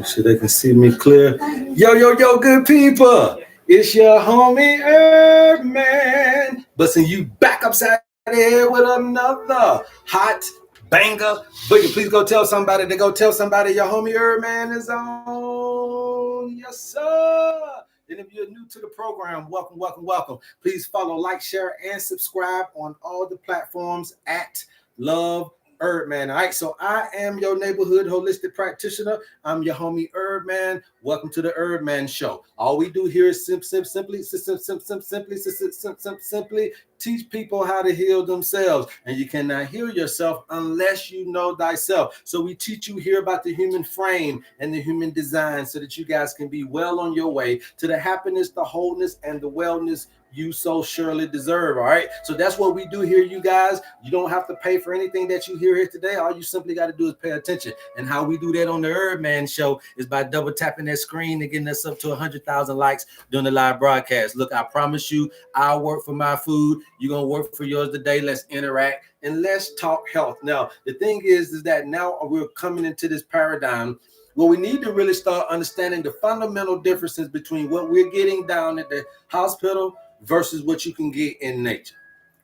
sure they can see me clear. Yo, good people. It's your homie HerbMan. Busting you back upside the head with another hot banger. Boogie, please go tell somebody to go tell somebody your homie HerbMan is on. Yes, sir. And if you're new to the program, welcome. Please follow, like, share, and subscribe on all the platforms at Love HerbMan. All right, so I am your neighborhood holistic practitioner. I'm your homie HerbMan. Welcome to the HerbMan Show. All we do here is simply teach people how to heal themselves. And you cannot heal yourself unless you know thyself. So we teach you here about the human frame and the human design so that you guys can be well on your way to the happiness, the wholeness, and the wellness you so surely deserve. All right, so that's what we do here, you guys. You don't have to pay for anything that you hear here today. All you simply got to do is pay attention. And how we do that on the HerbMan Show is by double tapping that screen and getting us up to 100,000 likes during the live broadcast. Look, I promise you, I'll work for my food. You're gonna work for yours today. Let's interact and let's talk health. Now, the thing is that now we're coming into this paradigm. Well, we need to really start understanding the fundamental differences between what we're getting down at the hospital versus what you can get in nature.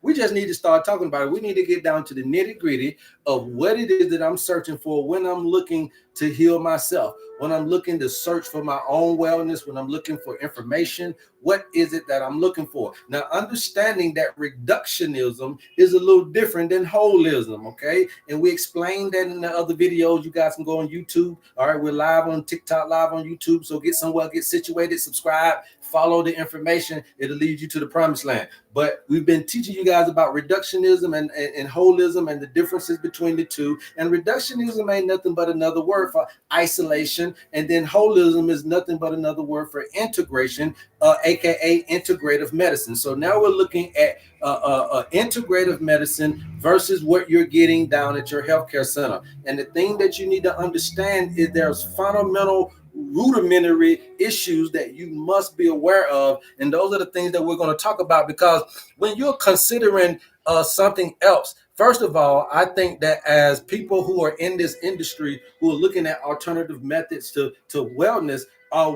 We just need to start talking about it. We need to get down to the nitty gritty of what it is that I'm searching for when I'm looking to heal myself, when I'm looking to search for my own wellness, when I'm looking for information. What is it that I'm looking for? Now, understanding that reductionism is a little different than holism, okay? And we explained that in the other videos. You guys can go on YouTube. All right, we're live on TikTok, live on YouTube. So get somewhere, get situated, subscribe, follow the information. It'll lead you to the promised land. But we've been teaching you guys about reductionism and holism and the differences between the two. And reductionism ain't nothing but another word for isolation. And then holism is nothing but another word for integration, aka integrative medicine. So now we're looking at integrative medicine versus what you're getting down at your healthcare center. And the thing that you need to understand is there's fundamental rudimentary issues that you must be aware of, and those are the things that we're going to talk about. Because when you're considering something else, first of all, I think that as people who are in this industry who are looking at alternative methods to wellness,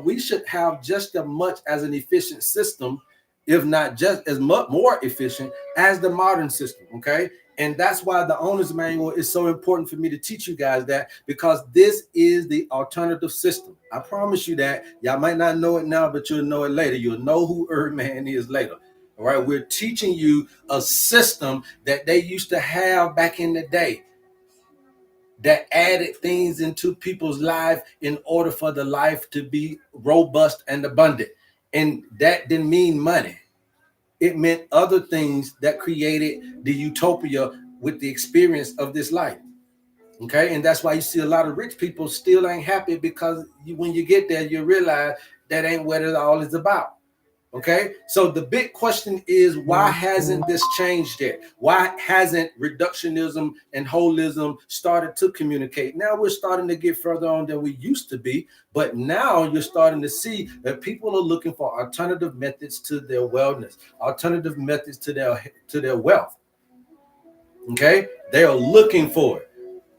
we should have just as much as an efficient system, if not just as much more efficient as the modern system. Okay. And that's why the owner's manual is so important for me to teach you guys that, because this is the alternative system. I promise you that. Y'all might not know it now, but you'll know it later. You'll know who HerbMan is later. All right. We're teaching you a system that they used to have back in the day that added things into people's life in order for the life to be robust and abundant. And that didn't mean money. It meant other things that created the utopia with the experience of this life. Okay. And that's why you see a lot of rich people still ain't happy, because when you get there, you realize that ain't what it all is about. Okay. So the big question is, why hasn't this changed yet? Why hasn't reductionism and holism started to communicate? Now we're starting to get further on than we used to be, but now you're starting to see that people are looking for alternative methods to their wellness, alternative methods to their wealth. Okay. They are looking for it.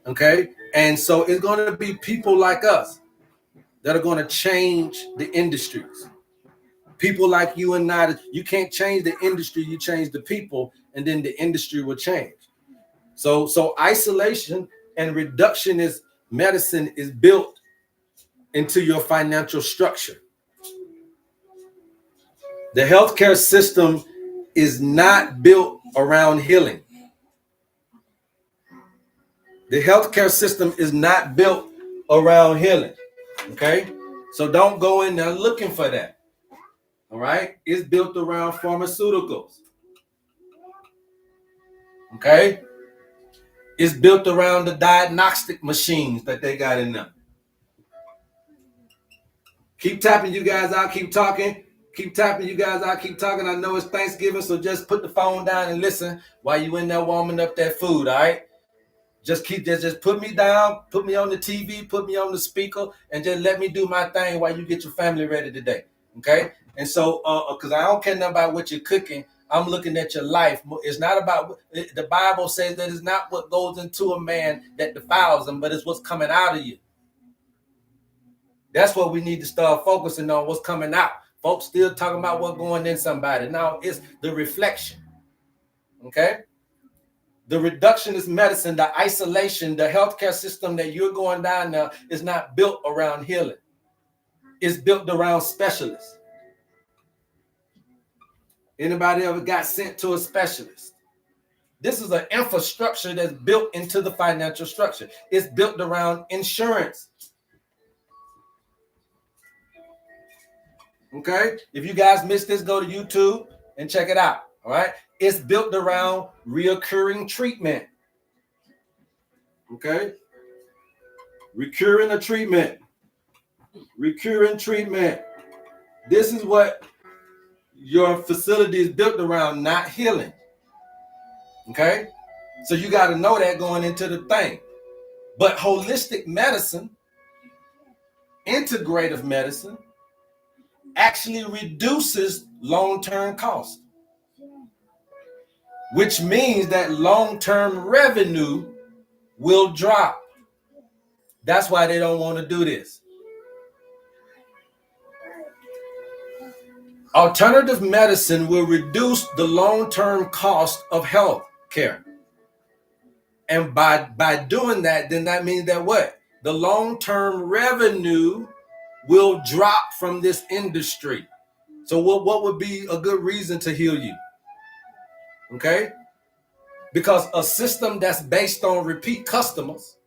Okay. And so it's going to be people like us that are going to change the industries. People like you and I. You can't change the industry, you change the people, and then the industry will change. So isolation and reductionist medicine is built into your financial structure. The healthcare system is not built around healing. The healthcare system is not built around healing. Okay? So don't go in there looking for that. All right, it's built around pharmaceuticals. Okay, it's built around the diagnostic machines that they got in them. Keep tapping, you guys. I'll keep talking. Keep tapping, you guys. I'll keep talking. I know it's Thanksgiving, so just put the phone down and listen while you in there warming up that food. All right, just put me down, put me on the TV, put me on the speaker, and just let me do my thing while you get your family ready today. Okay. And so, because I don't care nothing about what you're cooking, I'm looking at your life. It's not about, the Bible says that it's not what goes into a man that defiles him, but it's what's coming out of you. That's what we need to start focusing on, what's coming out. Folks still talking about what's going in somebody. Now it's the reflection. Okay? The reductionist medicine, the isolation, the healthcare system that you're going down now is not built around healing. It's built around specialists. Anybody ever got sent to a specialist? This is an infrastructure that's built into the financial structure. It's built around insurance. Okay? If you guys missed this, go to YouTube and check it out. All right? It's built around reoccurring treatment. Okay? Recurring treatment. Recurring treatment. This is what your facility is built around, not healing. Okay? So you got to know that going into the thing. But holistic medicine, integrative medicine, actually reduces long-term costs, which means that long-term revenue will drop. That's why they don't want to do this. Alternative medicine will reduce the long-term cost of health care. And by doing that, then that means that what? The long-term revenue will drop from this industry. So what would be a good reason to heal you? Okay? Because a system that's based on repeat customers,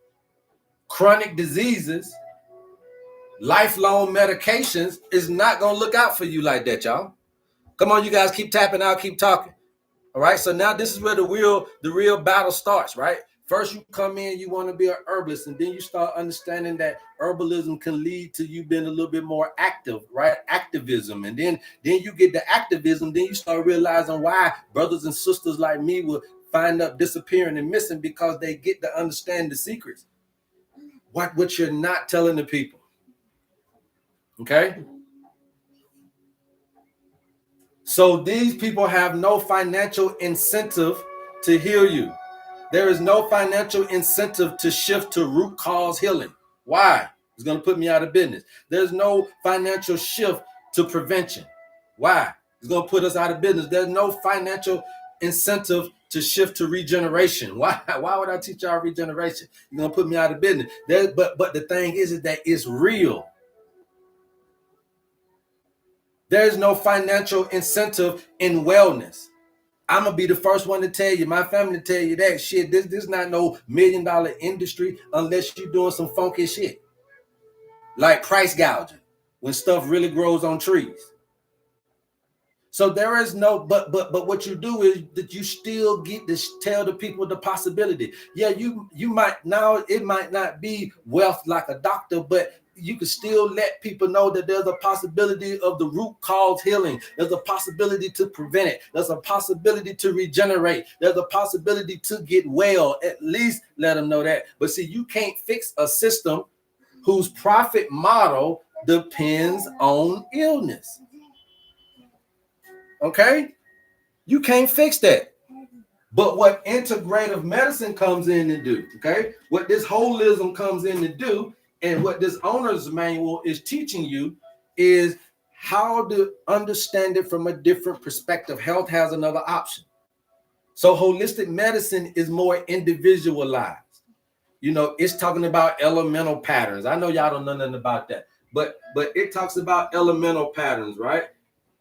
chronic diseases, lifelong medications is not going to look out for you like that, y'all. Come on, you guys, keep tapping out, keep talking. All right, so now this is where the real battle starts, right? First, you come in, you want to be an herbalist, and then you start understanding that herbalism can lead to you being a little bit more active, right? Activism. And then you get the activism, then you start realizing why brothers and sisters like me will find up disappearing and missing, because they get to understand the secrets. What you're not telling the people. Okay? So these people have no financial incentive to heal you. There is no financial incentive to shift to root cause healing. Why? It's going to put me out of business. There's no financial shift to prevention. Why? It's going to put us out of business. There's no financial incentive to shift to regeneration. Why would I teach y'all regeneration? You're going to put me out of business. But the thing is that it's real. There's no financial incentive in wellness. I'm gonna be the first one to tell you, my family to tell you that shit. This is not no $1 million industry unless you're doing some funky shit, like price gouging when stuff really grows on trees. So there is no, but what you do is that you still get to tell the people the possibility. Yeah, you might now, it might not be wealth like a doctor, but you can still let people know that there's a possibility of the root cause healing. There's a possibility to prevent it. There's a possibility to regenerate. There's a possibility to get well. At least let them know that. But see, you can't fix a system whose profit model depends on illness. Okay? You can't fix that. But what integrative medicine comes in to do, okay? What this holism comes in to do, and what this owner's manual is teaching you, is how to understand it from a different perspective. Health has another option. So holistic medicine is more individualized. You know, it's talking about elemental patterns. I know y'all don't know nothing about that, but it talks about elemental patterns, right?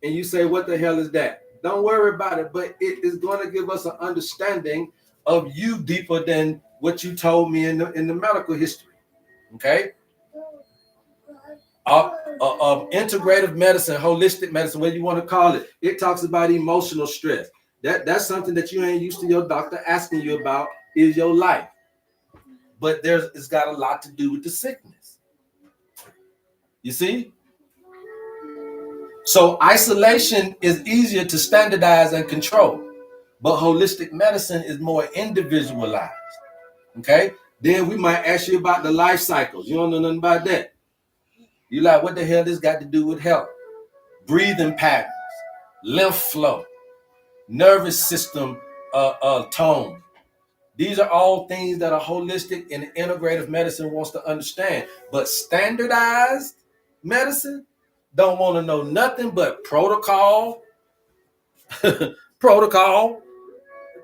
And you say, what the hell is that? Don't worry about it, but it is going to give us an understanding of you deeper than what you told me in the medical history. Okay? Integrative medicine, holistic medicine, whatever you want to call it, it talks about emotional stress. That's something that you ain't used to your doctor asking you about is your life. But it's got a lot to do with the sickness. You see? So isolation is easier to standardize and control, but holistic medicine is more individualized. Okay? Then we might ask you about the life cycles. You don't know nothing about that. You like, what the hell this got to do with health? Breathing patterns, lymph flow, nervous system tone. These are all things that a holistic and integrative medicine wants to understand. But standardized medicine don't want to know nothing but protocol. Protocol.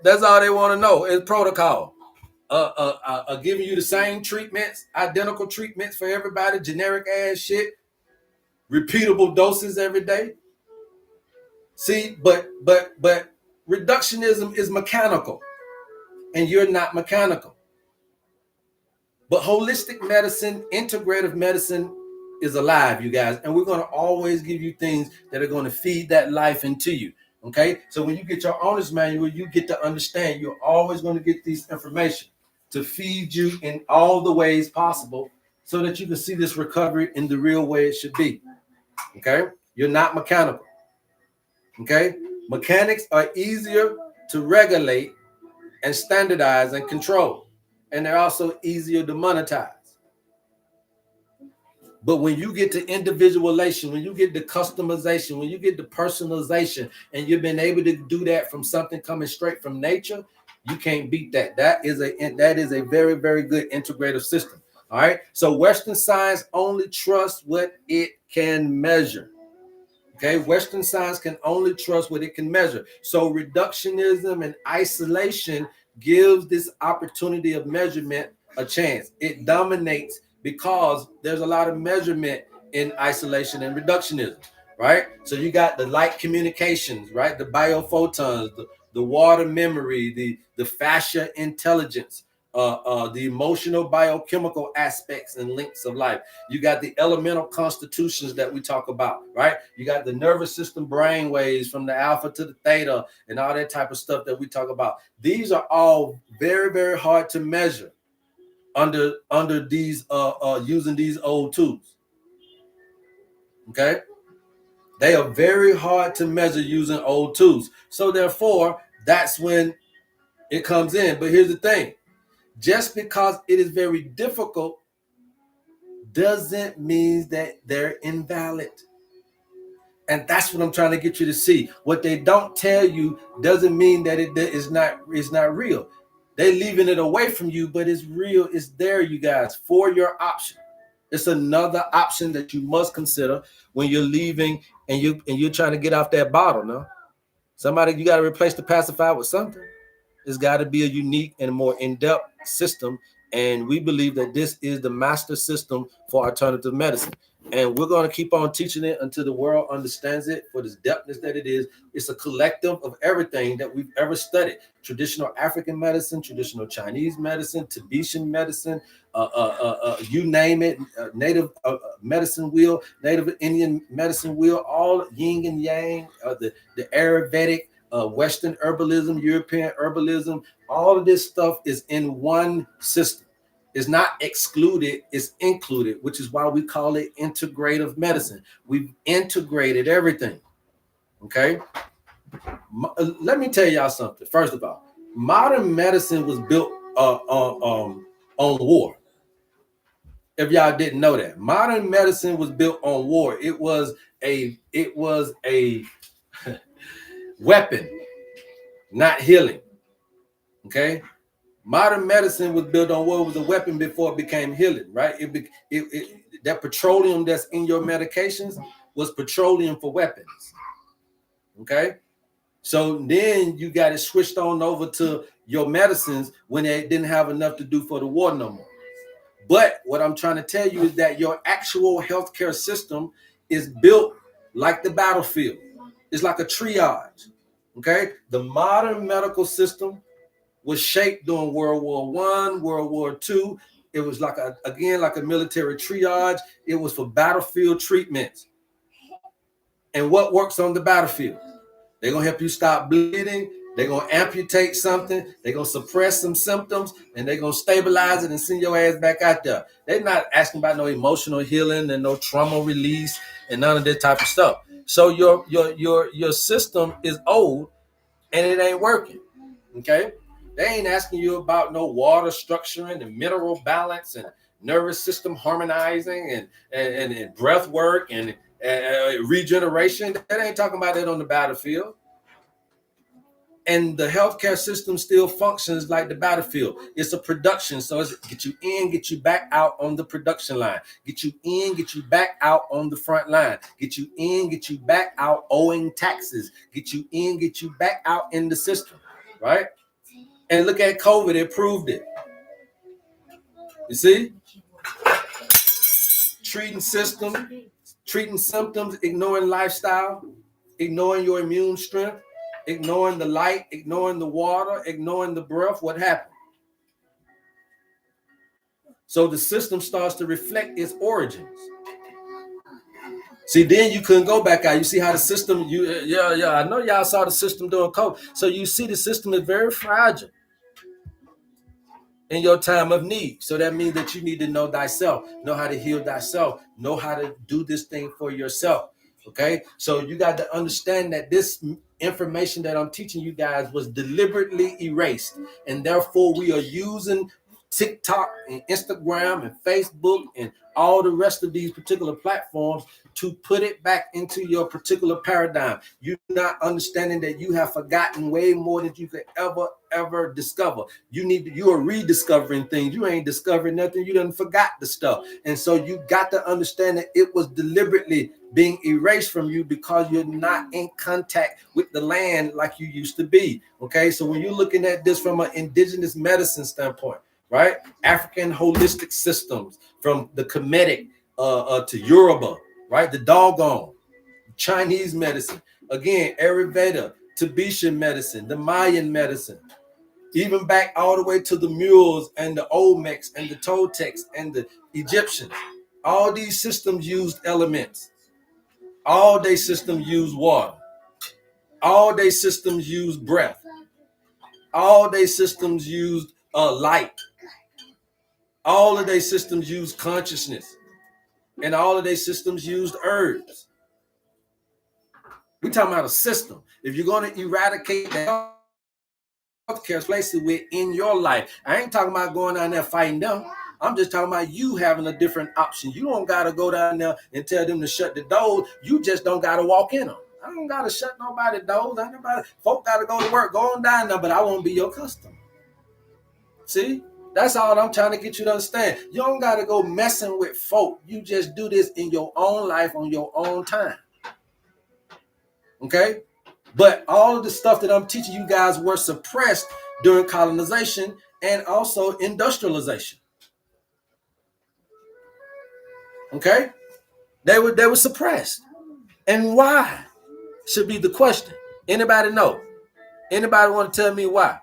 That's all they want to know is protocol. Giving you the same treatments, identical treatments for everybody, generic ass shit, repeatable doses every day. See, but reductionism is mechanical, and you're not mechanical. But holistic medicine, integrative medicine is alive, you guys, and we're going to always give you things that are going to feed that life into you. Okay, so when you get your owner's manual, you get to understand you're always going to get these information to feed you in all the ways possible so that you can see this recovery in the real way it should be. Okay, you're not mechanical. Okay, mechanics are easier to regulate and standardize and control, and they're also easier to monetize. But when you get to individualization, when you get to customization, when you get to personalization, and you've been able to do that from something coming straight from nature, you can't beat that. That is a very, very good integrative system. All right. So Western science only trusts what it can measure. Okay, Western science can only trust what it can measure. So reductionism and isolation gives this opportunity of measurement a chance. It dominates because there's a lot of measurement in isolation and reductionism, right? So you got the light communications, right? The biophotons, the water memory, the fascia intelligence, the emotional biochemical aspects and links of life. You got the elemental constitutions that we talk about, right? You got the nervous system brain waves from the alpha to the theta and all that type of stuff that we talk about. These are all very, very hard to measure under these using these old tools. Okay, they are very hard to measure using old tools. So therefore, that's when it comes in. But here's the thing: just because it is very difficult doesn't mean that they're invalid. And that's what I'm trying to get you to see. What they don't tell you doesn't mean that it is not real. They're leaving it away from you, but it's real. It's there, you guys, for your option. It's another option that you must consider when you're leaving and you're trying to get off that bottle. No, somebody, you got to replace the pacifier with something. It's got to be a unique and more in-depth system. And we believe that this is the master system for alternative medicine. And we're going to keep on teaching it until the world understands it for the depthness that it is. It's a collective of everything that we've ever studied. Traditional African medicine, traditional Chinese medicine, Tibetan medicine, you name it, native medicine wheel, native Indian medicine wheel, all yin and yang, the Ayurvedic, Western herbalism, European herbalism, all of this stuff is in one system. It's not excluded, it's included, which is why we call it integrative medicine. We've integrated everything. Okay. Let me tell y'all something. First of all, modern medicine was built on war. If y'all didn't know that, modern medicine was built on war. It was a weapon, not healing. Okay. Modern medicine was built on what was a weapon before it became healing, right? That petroleum that's in your medications was petroleum for weapons. Okay. So then you got it switched on over to your medicines when they didn't have enough to do for the war no more. But what I'm trying to tell you is that your actual healthcare system is built like the battlefield. It's like a triage. Okay. The modern medical system was shaped during World War I, World War II. It was like a military triage. It was for battlefield treatments. And what works on the battlefield? They're going to help you stop bleeding. They're going to amputate something. They're going to suppress some symptoms, and they're going to stabilize it and send your ass back out there. They're not asking about no emotional healing and no trauma release and none of that type of stuff. So your system is old and it ain't working. Okay? They ain't asking you about no water structuring and mineral balance and nervous system harmonizing and breath work and regeneration. They ain't talking about that on the battlefield. And the healthcare system still functions like the battlefield. It's a production. So it's get you in, get you back out on the production line. Get you in, get you back out on the front line. Get you in, get you back out owing taxes. Get you in, get you back out in the system, right? And look at COVID, it proved it. You see? Treating symptoms, ignoring lifestyle, ignoring your immune strength, ignoring the light, ignoring the water, ignoring the breath. What happened? So the system starts to reflect its origins. See, then you couldn't go back out. You see how the system, I know y'all saw the system during COVID. So you see the system is very fragile in your time of need. So that means that you need to know thyself, know how to heal thyself, know how to do this thing for yourself. Okay, so you got to understand that this information that I'm teaching you guys was deliberately erased, and therefore we are using TikTok and Instagram and Facebook and all the rest of these particular platforms to put it back into your particular paradigm. You're not understanding that you have forgotten way more than you could ever discover. You are rediscovering things. You ain't discovering nothing. You done forgot the stuff. And so you got to understand that it was deliberately being erased from you because you're not in contact with the land like you used to be. Okay, so when you're looking at this from an indigenous medicine standpoint, right? African holistic systems from the Kemetic to Yoruba, right? The Dogon, Chinese medicine, again, Ayurveda, Tibetan medicine, the Mayan medicine, even back all the way to the Mules and the Olmecs and the Toltecs and the Egyptians. All these systems used elements. All their systems use water. All their systems use breath. All their systems used light. All of their systems use consciousness, and all of their systems used herbs. We're talking about a system. If you're going to eradicate the healthcare places within your life, I ain't talking about going down there fighting them. I'm just talking about you having a different option. You don't got to go down there and tell them to shut the doors. You just don't got to walk in them. I don't got to shut nobody's doors. Folk got to go to work. Go on down there, but I won't be your customer. See? That's all I'm trying to get you to understand. You don't got to go messing with folk. You just do this in your own life on your own time. Okay? But all of the stuff that I'm teaching you guys were suppressed during colonization and also industrialization. Okay? They were suppressed. And why? Should be the question. Anybody know? Anybody want to tell me why?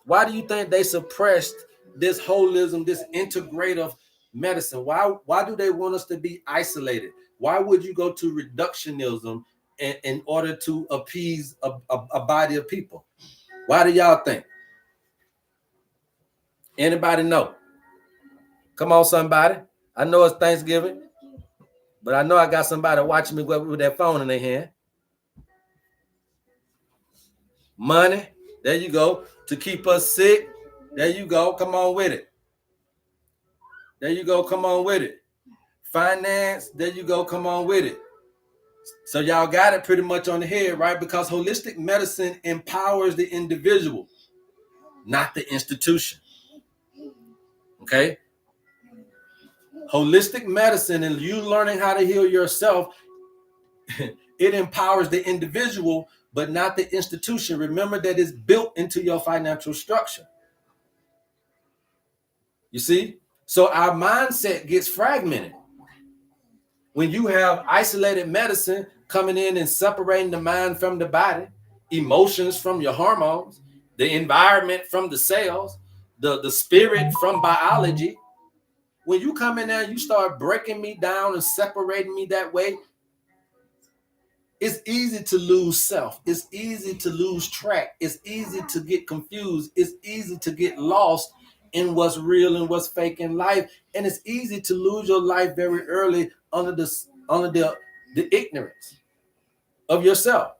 Why do you think they suppressed this holism, this integrative medicine? Why do they want us to be isolated? Why would you go to reductionism in order to appease a body of people? Why do y'all think? Anybody know? Come on, somebody. I know it's Thanksgiving, but I know I got somebody watching me with their phone in their hand. Money, there you go. To keep us sick, there you go. Come on with it. There you go. Come on with it. Finance, there you go. Come on with it. So y'all got it pretty much on the head, right? Because holistic medicine empowers the individual, not the institution. Okay? Holistic medicine and you learning how to heal yourself, it empowers the individual, but not the institution. Remember that it's built into your financial structure. You see? So our mindset gets fragmented. When you have isolated medicine coming in and separating the mind from the body, emotions from your hormones, the environment from the cells, the spirit from biology, when you come in there and you start breaking me down and separating me that way, it's easy to lose self. It's easy to lose track. It's easy to get confused. It's easy to get lost in what's real and what's fake in life. And it's easy to lose your life very early under the ignorance of yourself.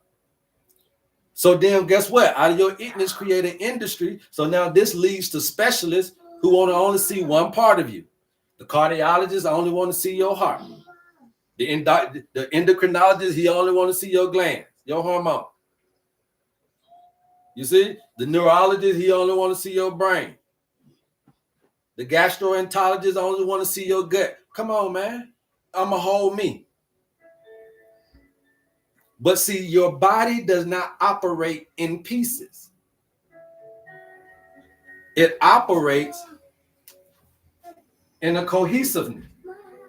So then guess what? Out of your ignorance, create an industry. So now this leads to specialists who want to only see one part of you. The cardiologist only want to see your heart. The endocrinologist, he only want to see your glands, your hormone. You see, the neurologist, he only want to see your brain. The gastroenterologist only want to see your gut. Come on, man. I'm a whole me. But see, your body does not operate in pieces. It operates in a cohesiveness,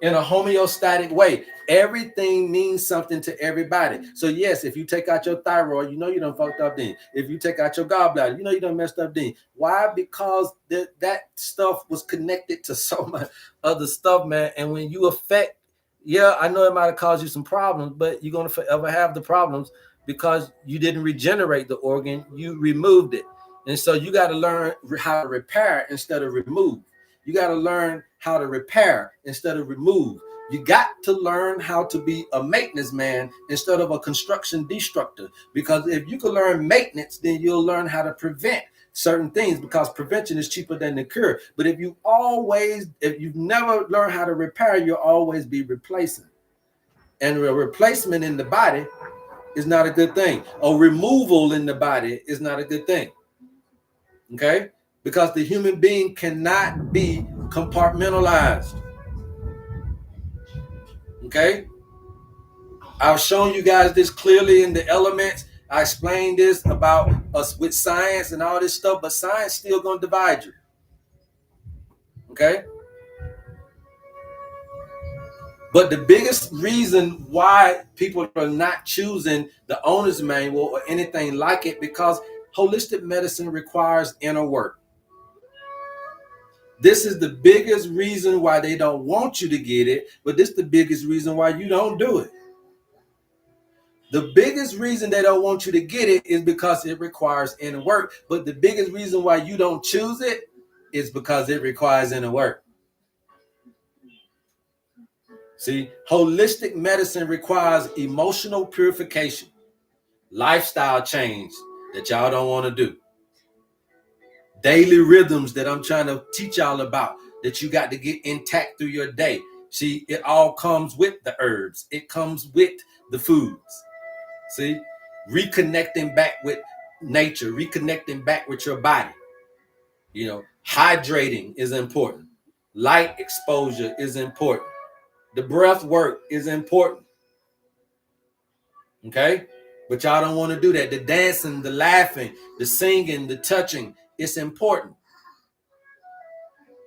in a homeostatic way. Everything means something to everybody. So yes, if you take out your thyroid, you know you done fucked up then. If you take out your gallbladder, you know you done messed up then. Why? Because that stuff was connected to so much other stuff, man. And when you affect, yeah, I know it might have caused you some problems, but you're gonna forever have the problems because you didn't regenerate the organ, you removed it. And so you got to learn how to repair instead of remove. You got to learn how to repair instead of remove. You got to learn how to be a maintenance man instead of a construction destructor. Because if you can learn maintenance, then you'll learn how to prevent certain things, because prevention is cheaper than the cure. But if you've never learned how to repair, you'll always be replacing. And a replacement in the body is not a good thing. A removal in the body is not a good thing. Okay? Because the human being cannot be compartmentalized. Okay? I've shown you guys this clearly in the elements. I explained this about us with science and all this stuff, but science still gonna divide you. Okay? But the biggest reason why people are not choosing the owner's manual or anything like it, because holistic medicine requires inner work. This is the biggest reason why they don't want you to get it, but this is the biggest reason why you don't do it. The biggest reason they don't want you to get it is because it requires inner work. But the biggest reason why you don't choose it is because it requires inner work. See, holistic medicine requires emotional purification, lifestyle change that y'all don't want to do, daily rhythms that I'm trying to teach y'all about that you got to get intact through your day. See, it all comes with the herbs. It comes with the foods. See, reconnecting back with nature, reconnecting back with your body. You know, hydrating is important. Light exposure is important. The breath work is important. Okay? But y'all don't want to do that. The dancing, the laughing, the singing, the touching, it's important.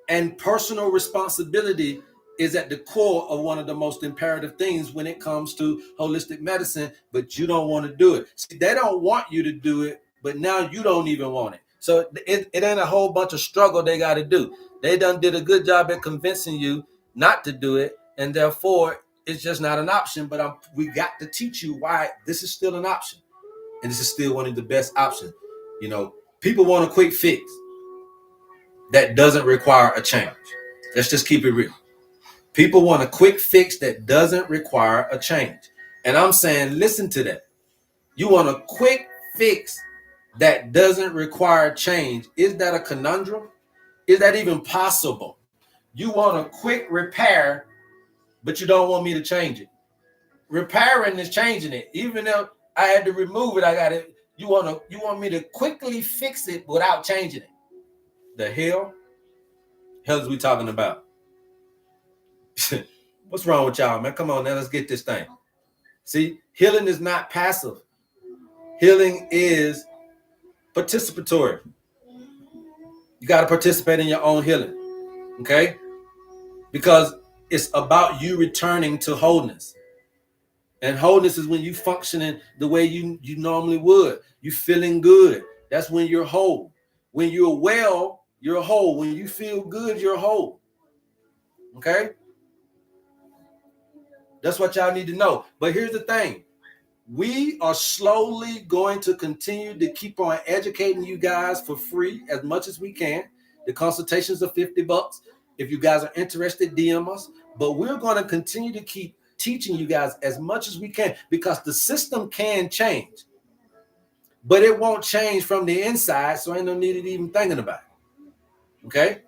And personal responsibility is at the core of one of the most imperative things when it comes to holistic medicine, but you don't want to do it. See, they don't want you to do it, but now you don't even want it. So it ain't a whole bunch of struggle they got to do. They done did a good job at convincing you not to do it, and therefore it's just not an option. But we got to teach you why this is still an option, and this is still one of the best options. You know, people want a quick fix that doesn't require a change. Let's just keep it real. People want a quick fix that doesn't require a change. And I'm saying, listen to that. You want a quick fix that doesn't require change. Is that a conundrum? Is that even possible? You want a quick repair, but you don't want me to change it. Repairing is changing it. Even though I had to remove it, I got it. You want me to quickly fix it without changing it. The hell is we talking about? What's wrong with y'all, man? Come on now, let's get this thing. See, healing is not passive. Healing is participatory. You got to participate in your own healing, okay? Because it's about you returning to wholeness. And wholeness is when you functioning the way you normally would. You feeling good. That's when you're whole. When you're well, you're whole. When you feel good, you're whole. Okay? That's what y'all need to know. But here's the thing. We are slowly going to continue to keep on educating you guys for free as much as we can. The consultations are $50. If you guys are interested, DM us. But we're going to continue to keep teaching you guys as much as we can, because the system can change. But it won't change from the inside, so ain't no need of even thinking about it. Okay?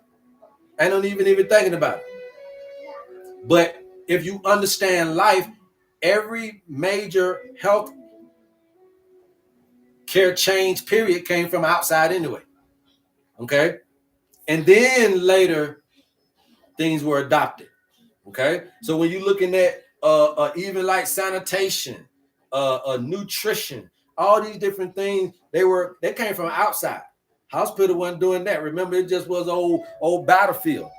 Ain't no need even thinking about it. But if you understand life, every major health healthcare change, period, came from outside anyway. Okay. And then later, things were adopted. Okay. So when you're looking at even like sanitation, nutrition, all these different things, they came from outside. Hospital wasn't doing that. Remember, it just was old battlefield,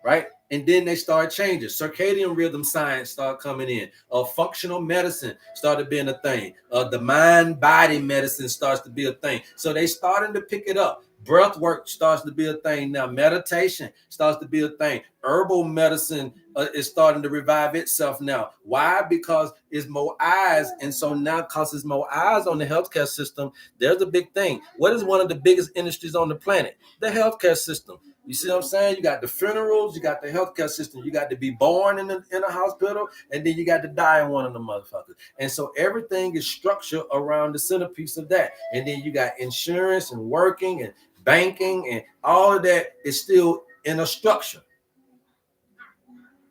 right? And then they started changing. Circadian rhythm science started coming in. Functional medicine started being a thing. The mind-body medicine starts to be a thing. So they starting to pick it up. Breath work starts to be a thing now. Meditation starts to be a thing. Herbal medicine is starting to revive itself now. Why? Because it's more eyes. And so now, because there's more eyes on the healthcare system, there's a big thing. What is one of the biggest industries on the planet? The healthcare system. You see what I'm saying? You got the funerals, you got the healthcare system, you got to be born in a hospital, and then you got to die in one of the motherfuckers. And so everything is structured around the centerpiece of that. And then you got insurance and working and banking, and all of that is still in a structure.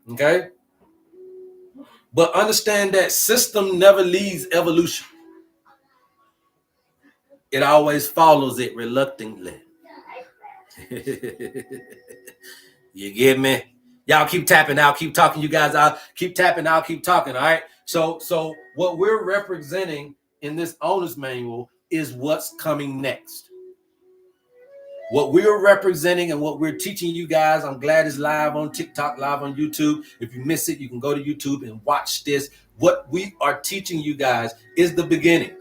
Okay? But understand that system never leads evolution. It always follows it reluctantly. You get me? Y'all keep tapping, I'll keep talking. You guys, I'll keep tapping, I'll keep talking. All right. So what we're representing in this owner's manual is what's coming next. What we're representing and what we're teaching you guys, I'm glad it's live on TikTok, live on YouTube. If you miss it, you can go to YouTube and watch this. What we are teaching you guys is the beginning.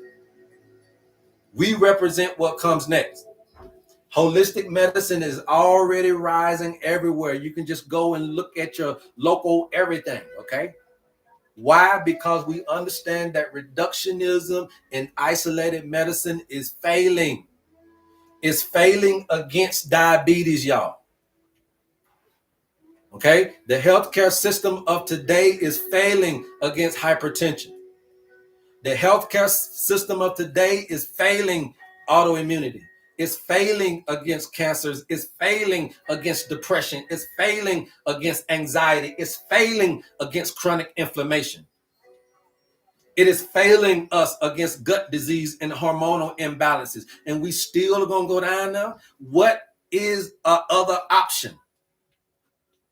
We represent what comes next. Holistic medicine is already rising everywhere. You can just go and look at your local everything, okay? Why? Because we understand that reductionism and isolated medicine is failing. It's failing against diabetes, y'all. Okay? The healthcare system of today is failing against hypertension. The healthcare system of today is failing autoimmunity. It's failing against cancers. It's failing against depression. It's failing against anxiety. It's failing against chronic inflammation. It is failing us against gut disease and hormonal imbalances. And we still are going to go down now. What is our other option?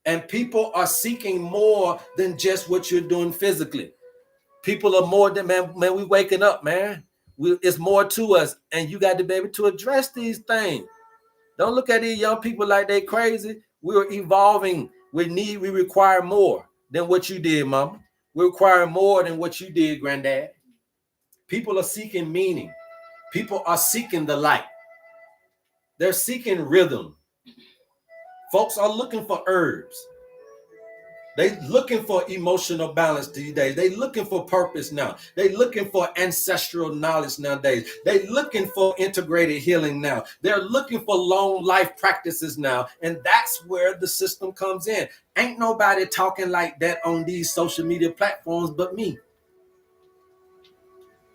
And people are seeking more than just what you're doing physically. People are more than, man, we waking up, man. It's more to us. And you got to be able to address these things. Don't look at these young people like they crazy. We're evolving. We require more than what you did, mama. We require more than what you did, granddad. People are seeking meaning. People are seeking the light. They're seeking rhythm. Folks are looking for herbs. They looking for emotional balance these days. They looking for purpose now. They looking for ancestral knowledge nowadays. They looking for integrated healing now. They're looking for long life practices now. And that's where the system comes in. Ain't nobody talking like that on these social media platforms but me.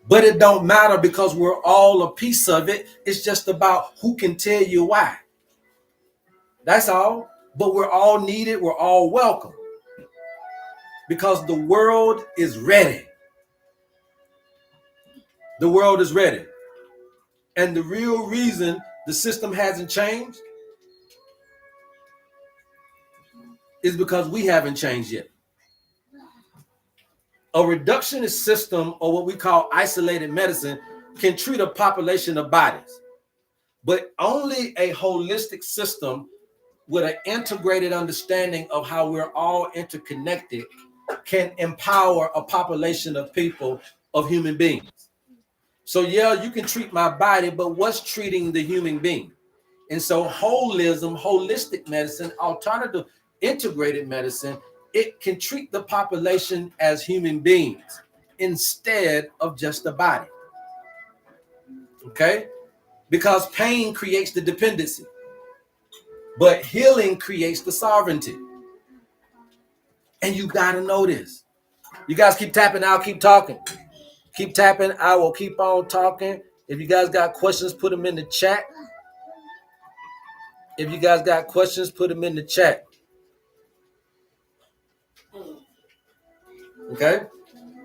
But it don't matter because we're all a piece of it. It's just about who can tell you why. That's all. But we're all needed. We're all welcome. Because the world is ready. The world is ready. And the real reason the system hasn't changed is because we haven't changed yet. A reductionist system, or what we call isolated medicine, can treat a population of bodies. But only a holistic system with an integrated understanding of how we're all interconnected can empower a population of people, of human beings. So yeah, you can treat my body, but what's treating the human being? And so holism, holistic medicine, alternative integrated medicine, it can treat the population as human beings instead of just the body. Okay? Because pain creates the dependency, but healing creates the sovereignty. And you got to know this. You guys keep tapping, I'll keep talking. Keep tapping, I will keep on talking. If you guys got questions, put them in the chat. If you guys got questions, put them in the chat. Okay?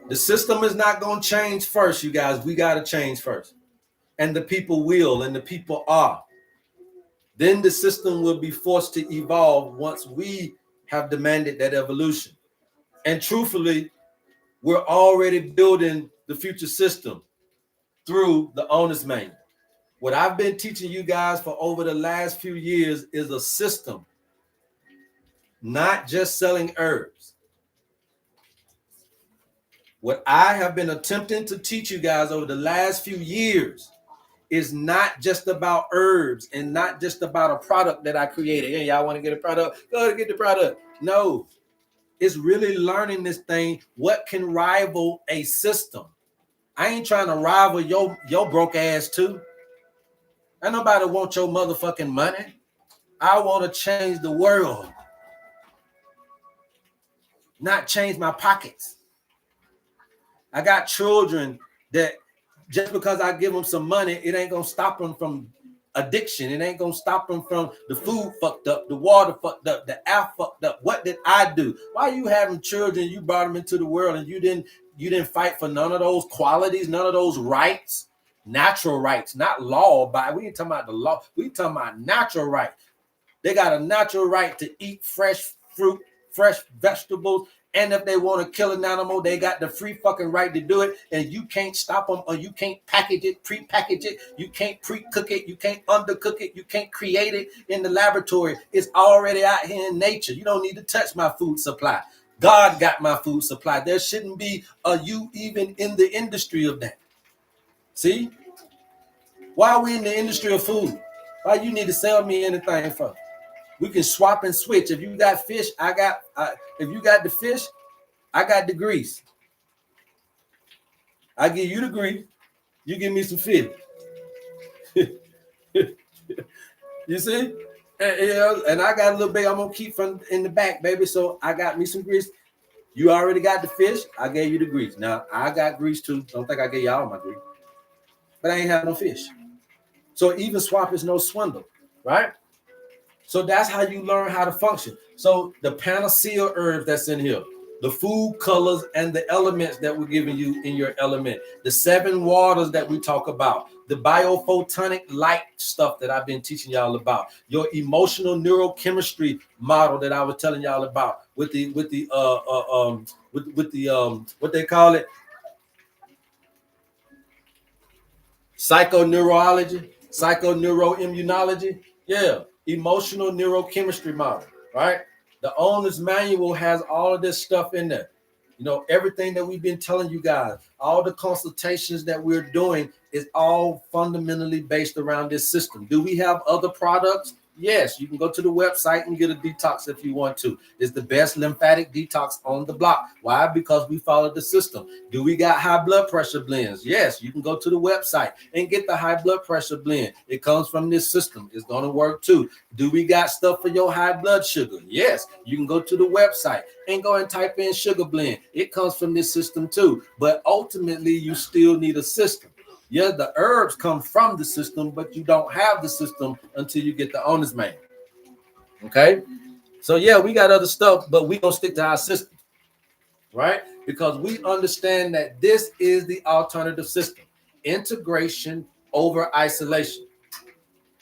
The system is not going to change first, you guys. We got to change first. and the people will, and the people are. Then the system will be forced to evolve once we have demanded that evolution. And truthfully, we're already building the future system through the owner's manual. What I've been teaching you guys for over the last few years is a system, not just selling herbs. What I have been attempting to teach you guys over the last few years is not just about herbs and not just about a product that I created. Hey, y'all want to get a product? Go to get the product. No, it's really learning this thing. What can rival a system? I ain't trying to rival your broke ass too. Ain't nobody want your motherfucking money. I want to change the world, not change my pockets. I got children that just because I give them some money, it ain't gonna stop them from addiction. It ain't gonna stop them from the food fucked up, the water fucked up, the air fucked up. What did I do? Why are you having children? You brought them into the world and you didn't fight for none of those qualities, none of those rights, natural rights, not law. But we ain't talking about the law. We talking about natural rights. They got a natural right to eat fresh fruit, fresh vegetables. And if they want to kill an animal, they got the free fucking right to do it. And you can't stop them, or you can't package it, pre-package it. You can't pre-cook it. You can't undercook it. You can't create it in the laboratory. It's already out here in nature. You don't need to touch my food supply. God got my food supply. There shouldn't be a you even in the industry of that. See? Why are we in the industry of food? Why you need to sell me anything for? We can swap and switch. If you got fish, if you got the fish, I got the grease. I give you the grease, you give me some fish. You see? And I got a little bit I'm gonna keep from in the back, baby. So I got me some grease. You already got the fish, I gave you the grease. Now I got grease too. Don't think I gave y'all my grease, but I ain't have no fish. So even swap is no swindle, right? So that's how you learn how to function. So the panacea herbs that's in here, the food colors and the elements that we're giving you in your element, the 7 waters that we talk about, the biophotonic light stuff that I've been teaching y'all about, your emotional neurochemistry model that I was telling y'all about with the what they call it, psychoneuroimmunology. Yeah. Emotional neurochemistry model, right? The owner's manual has all of this stuff in there. You know, everything that we've been telling you guys, all the consultations that we're doing is all fundamentally based around this system. Do we have other products? Yes, you can go to the website and get a detox if you want to. It's the best lymphatic detox on the block. Why? Because we follow the system. Do we got high blood pressure blends? Yes, you can go to the website and get the high blood pressure blend. It comes from this system. It's going to work too. Do we got stuff for your high blood sugar? Yes, you can go to the website and go and type in sugar blend. It comes from this system too. But ultimately, you still need a system. Yeah, the herbs come from the system, but you don't have the system until you get the owner's manual. Okay? So yeah, we got other stuff, but we gonna stick to our system, right? Because we understand that this is the alternative system. Integration over isolation,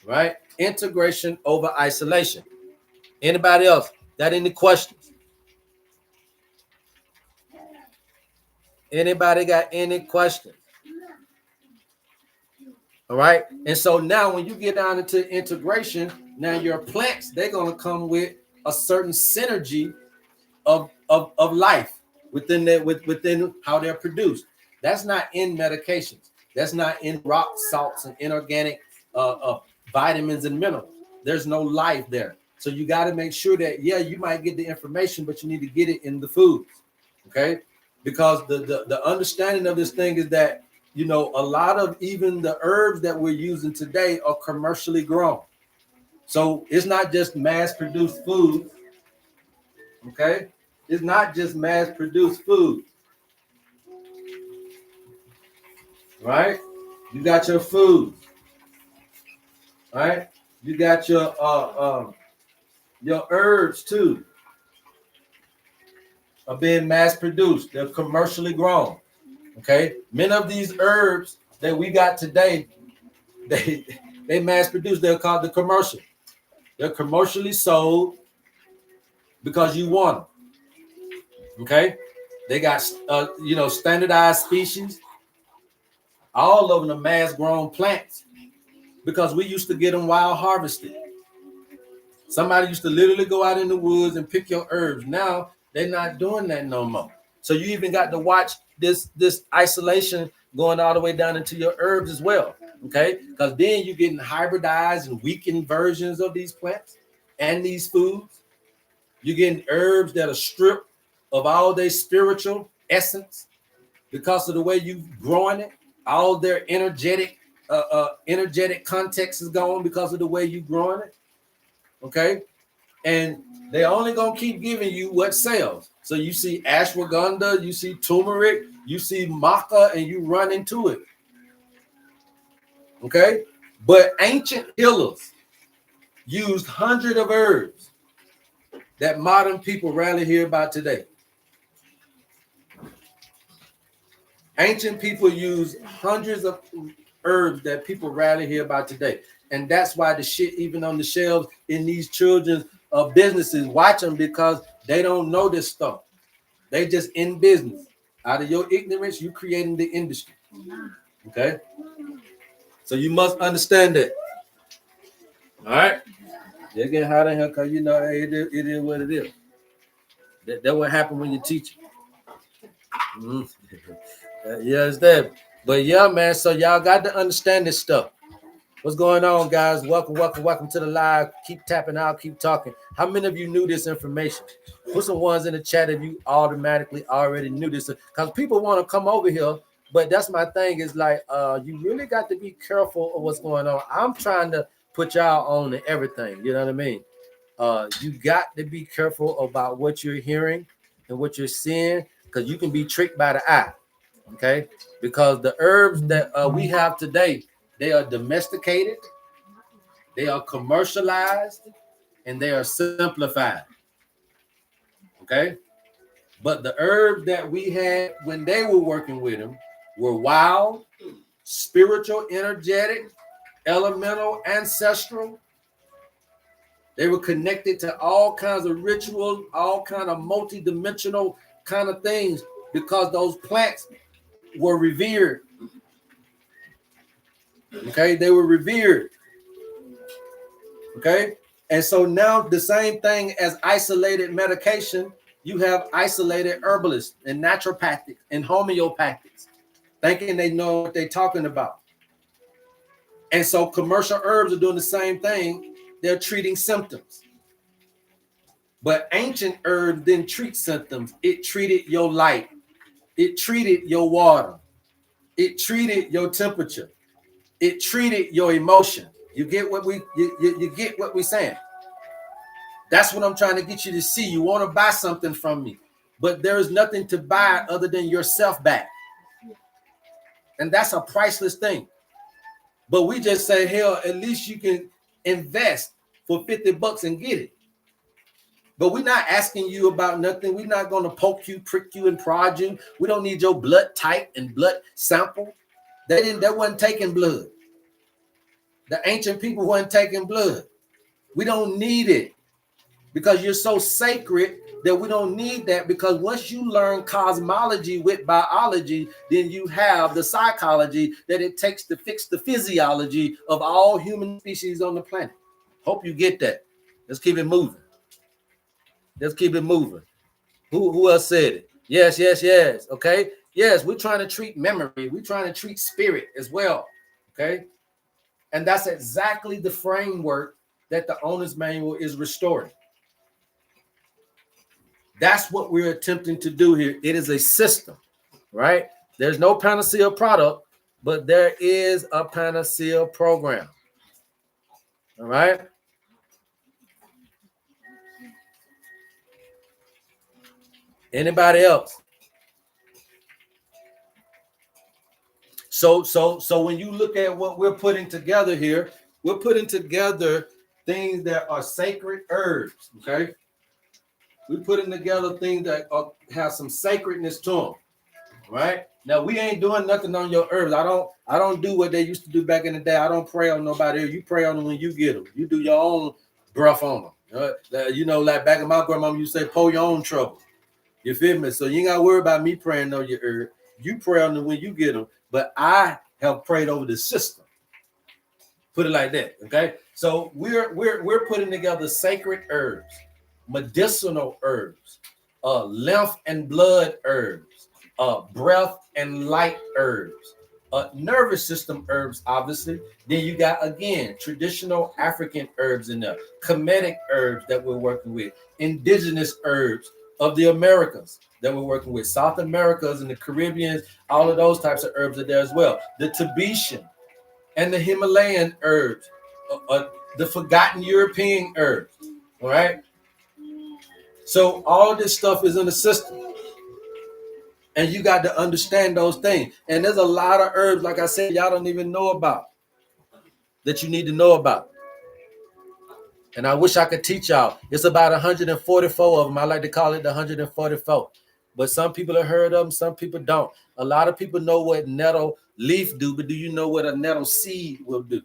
right? Integration over isolation. Anybody else? Got any questions? Anybody got any questions? All right. And so now when you get down into integration, now your plants, they're going to come with a certain synergy of life within within how they're produced. That's not in medications. That's not in rock salts and inorganic vitamins and minerals. There's no life there. So you got to make sure that, yeah, you might get the information, but you need to get it in the foods. Okay. Because the understanding of this thing is that, you know, a lot of even the herbs that we're using today are commercially grown. So it's not just mass produced food. Okay. It's not just mass produced food. Right? You got your food. Right? You got your herbs too. Are being mass produced. They're commercially grown. Okay. Many of these herbs that we got today, They mass produce. They're called the commercial. They're commercially sold because you want them. Okay, they got standardized species. All of them are mass grown plants because we used to get them wild harvested. Somebody used to literally go out in the woods and pick your herbs. Now they're not doing that no more. So you even got to watch this isolation going all the way down into your herbs as well. Okay, because then you're getting hybridized and weakened versions of these plants and these foods. You're getting herbs that are stripped of all their spiritual essence because of the way you've growing it. All their energetic context is gone because of the way you growing it. Okay, and they only gonna keep giving you what sells. So you see ashwagandha, you see turmeric, you see maca, and you run into it. Okay, but ancient healers used hundreds of herbs that modern people rarely hear about today. Ancient people use hundreds of herbs that people rarely hear about today. And that's why the shit, even on the shelves in these children's businesses, watch them because they don't know this stuff. They just in business. Out of your ignorance, you creating the industry. Okay? So you must understand that. All right? They get hot in here because you know it is what it is. That's what happened when you teach. Yeah, it's that. But yeah, man. So y'all got to understand this stuff. What's going on, guys? Welcome to the live. Keep tapping out, keep talking. How many of you knew this information? Put some ones in the chat if you automatically already knew this. Because people want to come over here, but that's my thing. Is like you really got to be careful of what's going on. I'm trying to put y'all on to everything. You know what I mean? You got to be careful about what you're hearing and what you're seeing, because you can be tricked by the eye. Okay, because the herbs that we have today, they are domesticated, they are commercialized, and they are simplified. Okay, but the herbs that we had when they were working with them were wild, spiritual, energetic, elemental, ancestral. They were connected to all kinds of rituals, all kind of multi-dimensional kind of things, because those plants were revered. Okay, they were revered. Okay, and so now the same thing as isolated medication, you have isolated herbalists and naturopathics and homeopathics thinking they know what they're talking about. And so commercial herbs are doing the same thing. They're treating symptoms. But ancient herbs didn't treat symptoms. It treated your light. It treated your water. It treated your temperature. It treated your emotion. You get what you get what we're saying. That's what I'm trying to get you to see. You want to buy something from me, but there is nothing to buy other than yourself back. And that's a priceless thing. But we just say, hell, at least you can invest for $50 and get it. But we're not asking you about nothing. We're not going to poke you, prick you, and prod you. We don't need your blood type and blood sample. They wasn't taking blood. The ancient people weren't taking blood. We don't need it because you're so sacred that we don't need that, because once you learn cosmology with biology, then you have the psychology that it takes to fix the physiology of all human species on the planet. Hope you get that. Let's keep it moving. Let's keep it moving. Who else said it? Yes. Okay. Yes, we're trying to treat memory. We're trying to treat spirit as well. Okay. And that's exactly the framework that the owner's manual is restoring. That's what we're attempting to do here. It is a system, right? There's no panacea product, but there is a panacea program. All right. Anybody else? So when you look at what we're putting together here, we're putting together things that are sacred herbs. Okay. We're putting together things that have some sacredness to them, right? Now we ain't doing nothing on your herbs. I don't do what they used to do back in the day. I don't pray on nobody. You pray on them when you get them. You do your own breath on them. You know, like back in my grandmama, you say, pour your own trouble. You feel me? So you ain't got to worry about me praying on your herb. You pray on them when you get them. But I have prayed over the system. Put it like that, okay? So we're putting together sacred herbs, medicinal herbs, lymph and blood herbs, breath and light herbs, nervous system herbs, obviously. Then you got, again, traditional African herbs in there, Kemetic herbs that we're working with, indigenous herbs of the Americas that we're working with, South Americas and the Caribbeans, all of those types of herbs are there as well. The Tibetan and the Himalayan herbs, the forgotten European herbs, all right? So all this stuff is in the system. And you got to understand those things. And there's a lot of herbs, like I said, y'all don't even know about, that you need to know about. And I wish I could teach y'all. It's about 144 of them. I like to call it the 144. But some people have heard of them, some people don't. A lot of people know what nettle leaf do, but do you know what a nettle seed will do?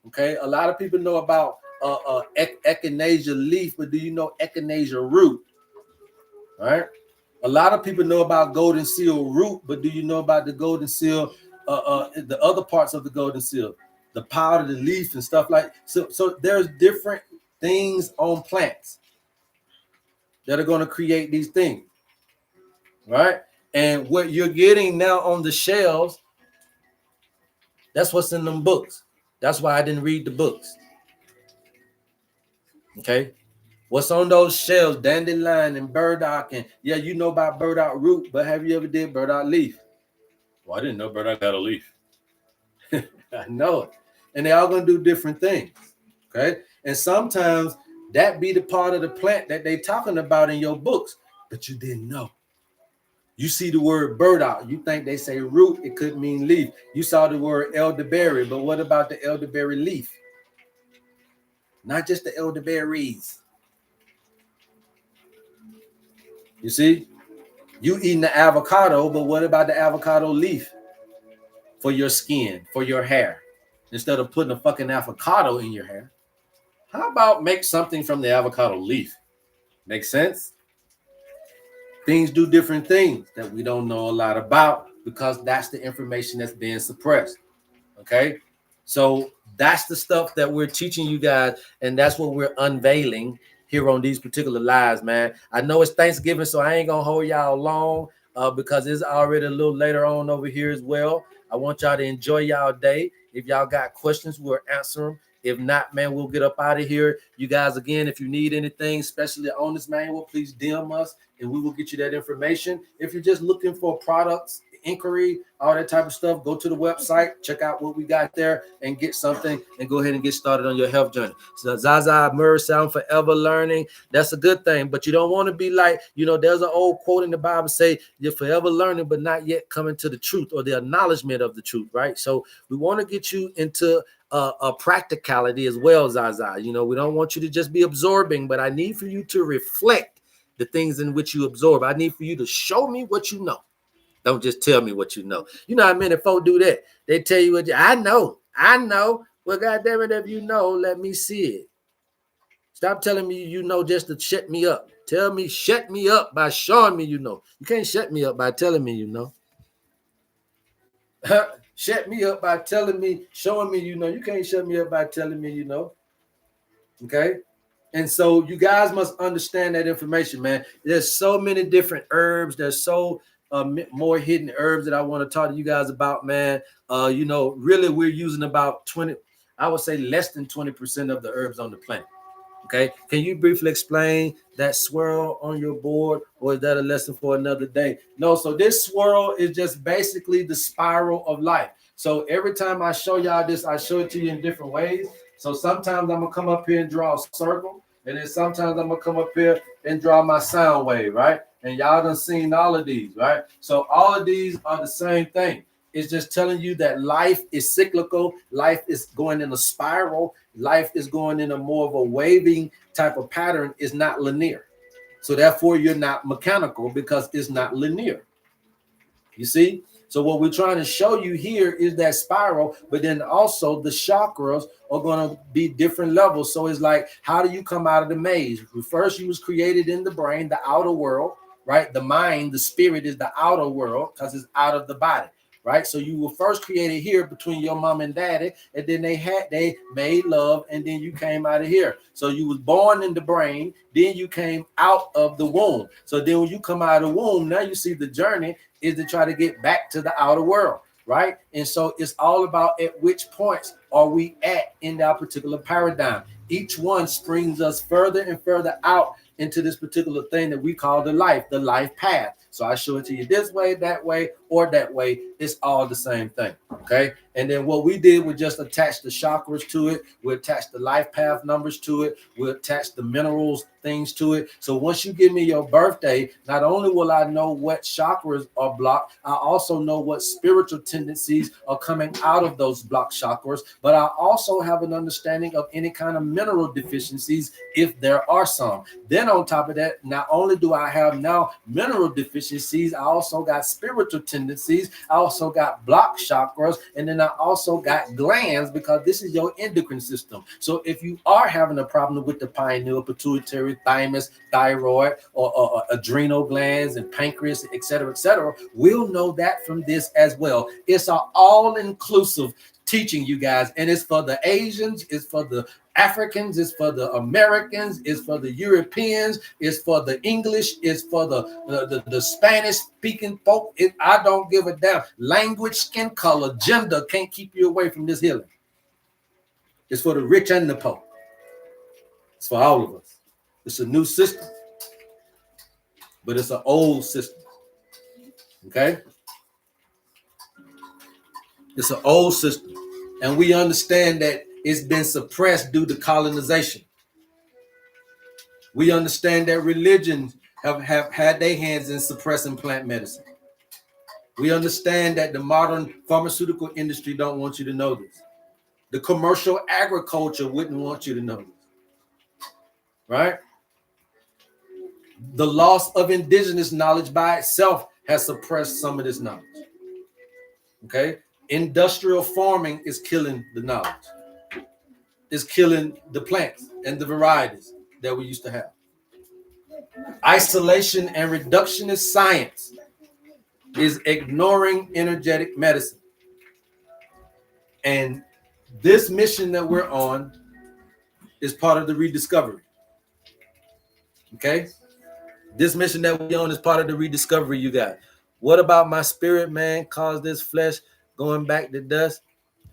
Okay, a lot of people know about echinacea leaf, but do you know echinacea root? All right. A lot of people know about golden seal root, but do you know about the golden seal, the other parts of the golden seal, the powder, the leaf, and stuff like so? So there's different things on plants that are going to create these things, right? And what you're getting now on the shelves, that's what's in them books. That's why I didn't read the books. Okay. What's on those shelves, dandelion and burdock, and yeah, you know about burdock root, but have you ever did burdock leaf? Well, I didn't know burdock had a leaf. I know it. And they're all going to do different things. Okay. And sometimes that be the part of the plant that they talking about in your books, but you didn't know. You see the word burdock, you think they say root, it could mean leaf. You saw the word elderberry, but what about the elderberry leaf? Not just the elderberries. You see, you eating the avocado, but what about the avocado leaf for your skin, for your hair? Instead of putting a fucking avocado in your hair, how about make something from the avocado leaf? Make sense? Things do different things that we don't know a lot about because that's the information that's being suppressed. Okay? So that's the stuff that we're teaching you guys, and that's what we're unveiling here on these particular lives, man. I know it's Thanksgiving, so I ain't gonna hold y'all long because it's already a little later on over here as well. I want y'all to enjoy y'all day. If y'all got questions, we'll answer them. If not, man, we'll get up out of here. You guys, again, if you need anything, especially on this manual, please DM us and we will get you that information. If you're just looking for products, inquiry, all that type of stuff, go to the website, check out what we got there and get something and go ahead and get started on your health journey. So Zaza Murray sound forever learning. That's a good thing, but you don't want to be like, you know, there's an old quote in the Bible say you're forever learning, but not yet coming to the truth or the acknowledgement of the truth, right? So we want to get you into a practicality as well, Zaza. You know, we don't want you to just be absorbing, but I need for you to reflect the things in which you absorb. I need for you to show me what you know. Don't just tell me what you know. You know how many folk do that? They tell you what I know. Well, goddamn it, if you know, let me see it. Stop telling me you know just to shut me up. Tell me, shut me up by showing me you know. You can't shut me up by telling me you know. Shut me up by telling me, showing me you know. You can't shut me up by telling me you know. Okay? And so you guys must understand that information, man. There's so many different herbs. There's so more hidden herbs that I want to talk to you guys about, man. You know, really, we're using about 20, I would say less than 20% of the herbs on the planet. Okay. Can you briefly explain that swirl on your board, or is that a lesson for another day? No. So this swirl is just basically the spiral of life. So every time I show y'all this, I show it to you in different ways. So sometimes I'm gonna come up here and draw a circle, and then sometimes I'm gonna come up here and draw my sound wave, right? And y'all done seen all of these, right? So all of these are the same thing. It's just telling you that life is cyclical. Life is going in a spiral. Life is going in a more of a waving type of pattern. It's not linear. So therefore, you're not mechanical because it's not linear. You see? So what we're trying to show you here is that spiral, but then also the chakras are going to be different levels. So it's like, how do you come out of the maze? First, you was created in the brain, the outer world, right? The mind, the spirit is the outer world because it's out of the body, right? So you were first created here between your mom and daddy, and then they made love, and then you came out of here. So you was born in the brain, then you came out of the womb. So then when you come out of the womb, now you see the journey is to try to get back to the outer world, right? And so it's all about at which points are we at in that particular paradigm. Each one springs us further and further out into this particular thing that we call the life path. So I show it to you this way, that way, or that way. It's all the same thing. Okay. And then what we did was just attach the chakras to it. We attach the life path numbers to it. We attach the minerals things to it. So once you give me your birthday, not only will I know what chakras are blocked, I also know what spiritual tendencies are coming out of those blocked chakras, but I also have an understanding of any kind of mineral deficiencies if there are some. Then on top of that, not only do I have now mineral deficiencies, I also got spiritual tendencies. I also got blocked chakras, and then I also got glands, because this is your endocrine system. So if you are having a problem with the pineal, pituitary, thymus, thyroid, or adrenal glands and pancreas, etc., we'll know that from this as well. It's an all-inclusive teaching, you guys, and it's for the Asians, it's for the Africans, it's for the Americans, it's for the Europeans, it's for the English, it's for the Spanish speaking folk. I don't give a damn. Language, skin color, gender can't keep you away from this healing. It's for the rich and the poor. It's for all of us. It's a new system, but it's an old system. Okay? It's an old system, and we understand that it's been suppressed due to colonization. We understand that religions have had their hands in suppressing plant medicine. We understand that the modern pharmaceutical industry don't want you to know this. The commercial agriculture wouldn't want you to know this, right? The loss of indigenous knowledge by itself has suppressed some of this knowledge. Okay? Industrial farming is killing the knowledge. It's killing the plants and the varieties that we used to have. Isolation and reductionist science is ignoring energetic medicine. And this mission that we're on is part of the rediscovery. Okay? This mission that we're on is part of the rediscovery, you got. What about my spirit, man, caused this flesh going back to dust?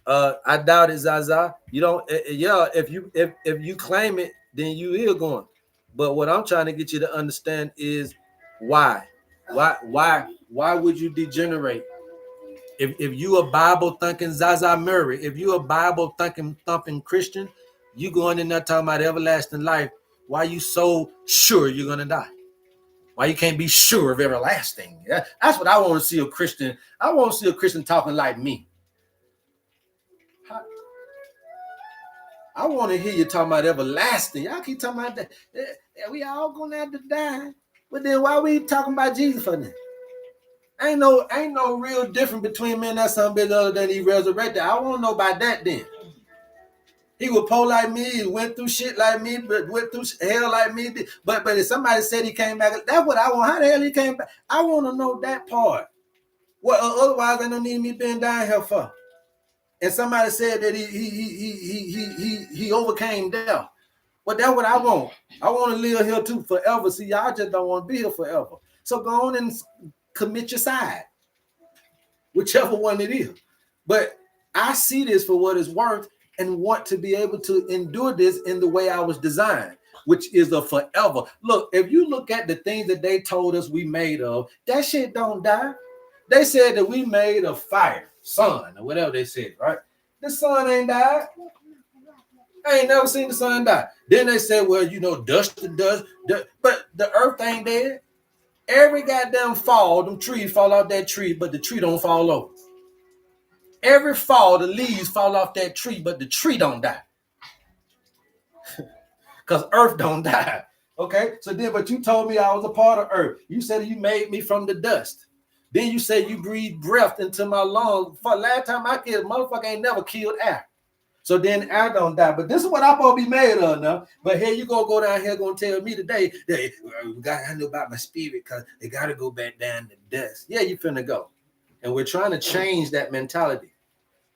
I doubt it, Zaza. You don't, if you claim it, then you is going. But what I'm trying to get you to understand is why would you degenerate? If you a Bible thinking Zaza Murray, if you a Bible thinking thumping Christian, you going in there talking about everlasting life. Why you so sure you're gonna die? Why you can't be sure of everlasting? Yeah, that's what I want to see a Christian. I want to see a Christian talking like me. I want to hear you talking about everlasting. Y'all keep talking about that. We all gonna have to die. But then why we talking about Jesus for that? Ain't no real difference between me and that son bit other than he resurrected. I want to know about that then. He was poor like me, he went through shit like me, but went through hell like me. But if somebody said he came back, that's what I want. How the hell he came back? I want to know that part. What otherwise I don't need me being down here for. And somebody said that he overcame death. Well, that's what I want. I want to live here too forever. See, y'all just don't want to be here forever. So go on and commit your side, whichever one it is. But I see this for what it's worth and want to be able to endure this in the way I was designed, which is a forever. Look, if you look at the things that they told us we made of, that shit don't die. They said that we made of fire, sun, or whatever they said, right? The sun ain't died. I ain't never seen the sun die. Then they said, well, dust to dust, but the earth ain't dead. Every goddamn fall, them trees fall off that tree, but the tree don't fall over. Every fall, the leaves fall off that tree, but the tree don't die. Because earth don't die. Okay? So then, but you told me I was a part of earth. You said you made me from the dust. Then you say you breathe breath into my lungs. For last time I killed, motherfucker ain't never killed air. So then air don't die. But this is what I'm gonna be made of now. But here you go down here gonna tell me today that we gotta know about my spirit because they gotta go back down to dust. Yeah, you finna go. And we're trying to change that mentality.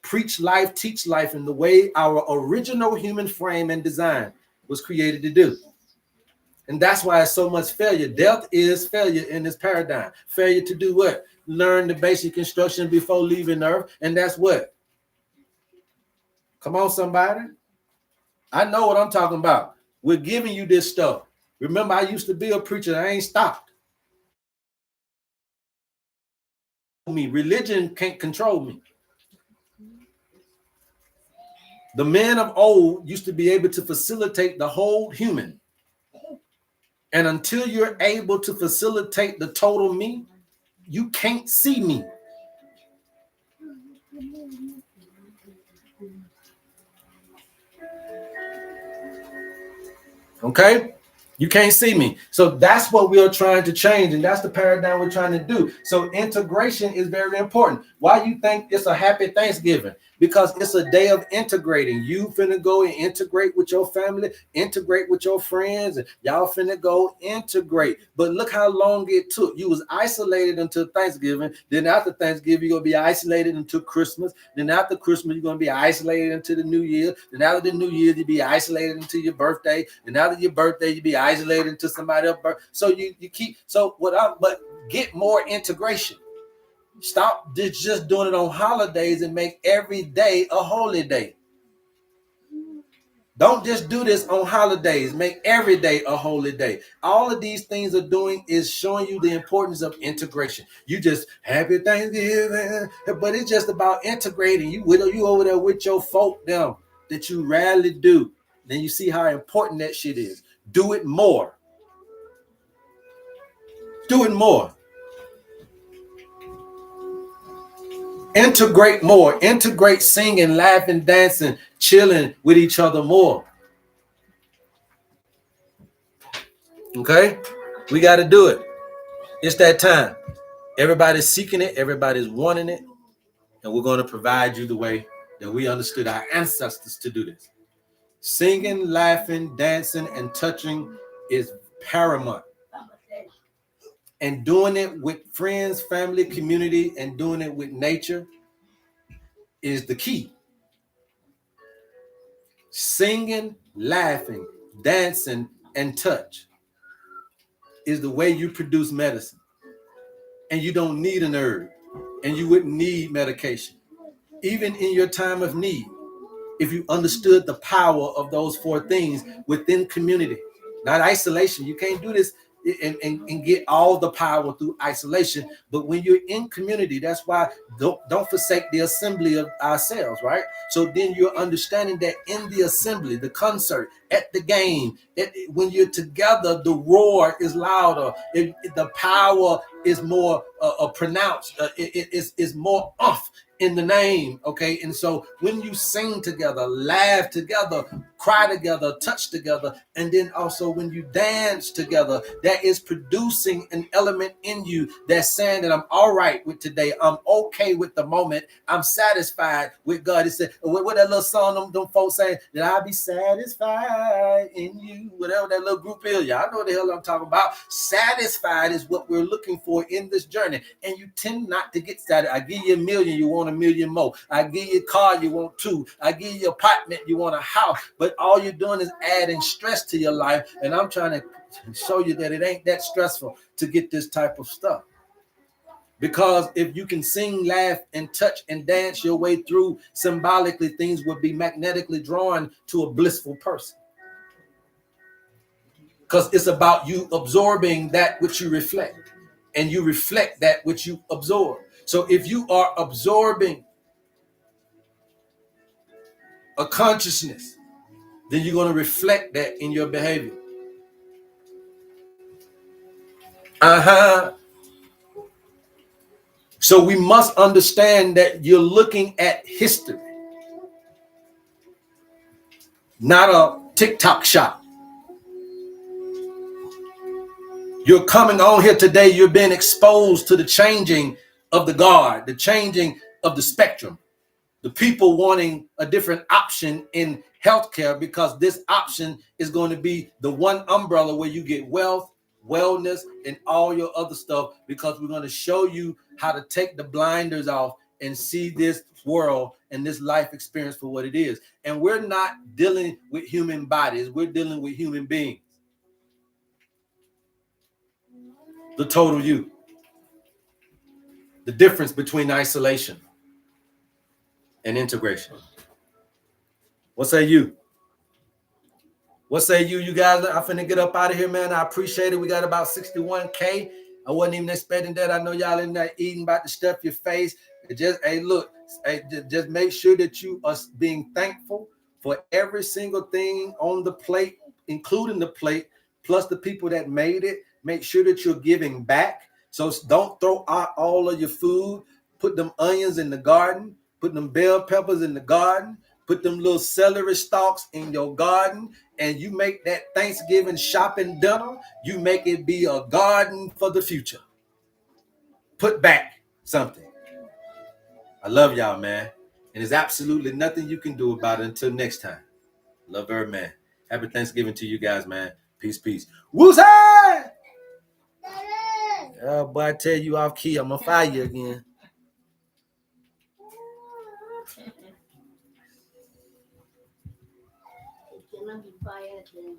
Preach life, teach life in the way our original human frame and design was created to do. And that's why it's so much failure. Death is failure in this paradigm. Failure to do what? Learn the basic instruction before leaving Earth. And that's what? Come on, somebody. I know what I'm talking about. We're giving you this stuff. Remember, I used to be a preacher. I ain't stopped. Religion can't control me. The men of old used to be able to facilitate the whole human. And until you're able to facilitate the total me, you can't see me. Okay? You can't see me. So that's what we are trying to change. And that's the paradigm we're trying to do. So integration is very important. Why you think it's a happy Thanksgiving? Because it's a day of integrating. You finna go and integrate with your family, integrate with your friends, and y'all finna go integrate. But look how long it took. You was isolated until Thanksgiving. Then after Thanksgiving, you're gonna be isolated until Christmas. Then after Christmas, you're gonna be isolated until the New Year. Then after the New Year, you'll be isolated until your birthday. And after your birthday, you'll be isolated until somebody else's birthday. So you keep but get more integration. Stop just doing it on holidays and make every day a holy day. Don't just do this on holidays. Make every day a holy day. All of these things are doing is showing you the importance of integration. You just happy Thanksgiving, but it's just about integrating. You over there with your folk them that you rarely do. Then you see how important that shit is. Do it more. Do it more. Integrate more. Integrate singing, laughing, dancing, chilling with each other more. Okay? We got to do it. It's that time. Everybody's seeking it. Everybody's wanting it. And we're going to provide you the way that we understood our ancestors to do this. Singing, laughing, dancing, and touching is paramount. And doing it with friends, family, community, and doing it with nature is the key. Singing, laughing, dancing, and touch is the way you produce medicine. And you don't need an herb. And you wouldn't need medication. Even in your time of need, if you understood the power of those four things within community, not isolation. You can't do this and get all the power through isolation. But when you're in community, that's why don't forsake the assembly of ourselves, right? So then you're understanding that in the assembly, the concert, at the game, when you're together, the roar is louder. The power is more pronounced. It is more off in the name, okay? And so when you sing together, laugh together, cry together, touch together, and then also when you dance together, that is producing an element in you that's saying that I'm all right with today. I'm okay with the moment. I'm satisfied with God. It said, what that little song them folks saying, that I'll be satisfied in you, whatever that little group is. Y'all know what the hell I'm talking about. Satisfied is what we're looking for in this journey. And you tend not to get satisfied. I give you $1 million, you want $1 million more. I give you a car, you want 2. I give you an apartment, you want a house. But all you're doing is adding stress to your life. And I'm trying to show you that it ain't that stressful to get this type of stuff. Because if you can sing, laugh, and touch and dance your way through symbolically, things will be magnetically drawn to a blissful person. Because it's about you absorbing that which you reflect, and you reflect that which you absorb. So if you are absorbing a consciousness, then you're going to reflect that in your behavior. So we must understand that you're looking at history, not a TikTok shop. You're coming on here today. You're being exposed to the changing of the guard, the changing of the spectrum, the people wanting a different option in healthcare, because this option is going to be the one umbrella where you get wealth, wellness, and all your other stuff, because we're going to show you how to take the blinders off and see this world and this life experience for what it is. And we're not dealing with human bodies, we're dealing with human beings. The total you. The difference between isolation and integration. What say you? What say you guys? I'm finna get up out of here, man. I appreciate it. We got about 61K. I wasn't even expecting that. I know y'all in there eating, about to stuff your face. Hey, look, just make sure that you are being thankful for every single thing on the plate, including the plate, plus the people that made it. Make sure that you're giving back. So don't throw out all of your food. Put them onions in the garden. Put them bell peppers in the garden. Put them little celery stalks in your garden, and you make that Thanksgiving shopping dinner. You make it be a garden for the future. Put back something. I love y'all, man. And there's absolutely nothing you can do about it until next time. Love HerbMan. Happy Thanksgiving to you guys, man. Peace, peace. Woosah! Oh, boy, I tell you off key, I'm going to fire you again. It cannot be fired then.